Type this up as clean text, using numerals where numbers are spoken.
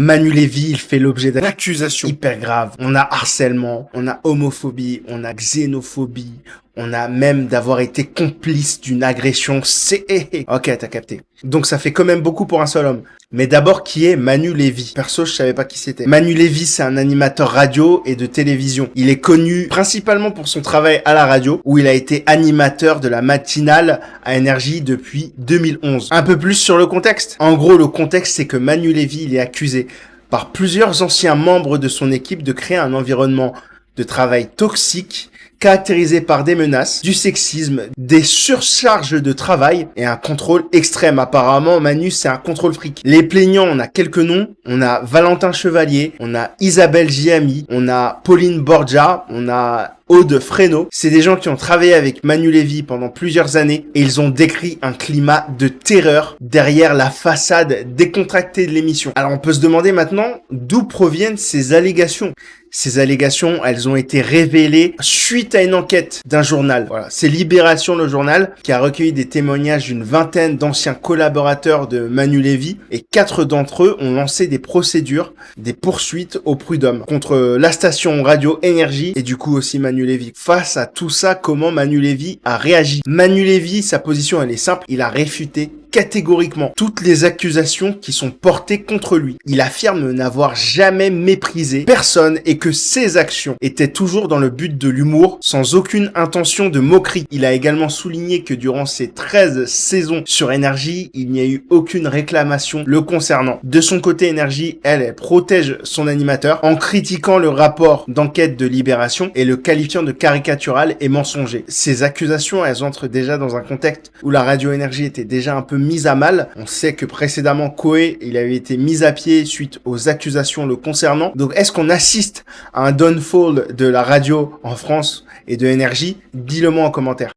Manu Lévy, il fait l'objet d'accusations hyper graves. On a harcèlement, on a homophobie, on a xénophobie, on a même d'avoir été complice d'une agression. Ok, t'as capté. Donc ça fait quand même beaucoup pour un seul homme. Mais d'abord, qui est Manu Lévy? Perso, je savais pas qui c'était. Manu Lévy, c'est un animateur radio et de télévision. Il est connu principalement pour son travail à la radio, où il a été animateur de la matinale à Énergie depuis 2011. Un peu plus sur le contexte. En gros, le contexte, c'est que Manu Lévy, il est accusé par plusieurs anciens membres de son équipe de créer un environnement de travail toxique, caractérisé par des menaces, du sexisme, des surcharges de travail et un contrôle extrême. Apparemment, Manu, c'est un contrôle fric. Les plaignants, on a quelques noms. On a Valentin Chevalier, on a Isabelle Giami, on a Pauline Borgia, on a Aude Fresneau. C'est des gens qui ont travaillé avec Manu Lévy pendant plusieurs années et ils ont décrit un climat de terreur derrière la façade décontractée de l'émission. Alors on peut se demander maintenant d'où proviennent ces allégations. Ces allégations, elles ont été révélées suite à une enquête d'un journal. Voilà, c'est Libération, le journal, qui a recueilli des témoignages d'une vingtaine d'anciens collaborateurs de Manu Lévy et 4 d'entre eux ont lancé des procédures, des poursuites au prud'homme contre la station radio Énergie et du coup aussi Manu Lévy. Face à tout ça, comment Manu Lévy a réagi? Manu Lévy, sa position elle est simple, il a réfuté catégoriquement toutes les accusations qui sont portées contre lui. Il affirme n'avoir jamais méprisé personne et que ses actions étaient toujours dans le but de l'humour, sans aucune intention de moquerie. Il a également souligné que durant ses 13 saisons sur Énergie, il n'y a eu aucune réclamation le concernant. De son côté, Énergie, elle protège son animateur en critiquant le rapport d'enquête de Libération et le qualifiant de caricatural et mensonger. Ces accusations, elles entrent déjà dans un contexte où la radio Énergie était déjà un peu mise à mal. On sait que précédemment, Coé, il avait été mis à pied suite aux accusations le concernant. Donc, est-ce qu'on assiste à un downfall de la radio en France et de Énergie? Dis-le moi en commentaire.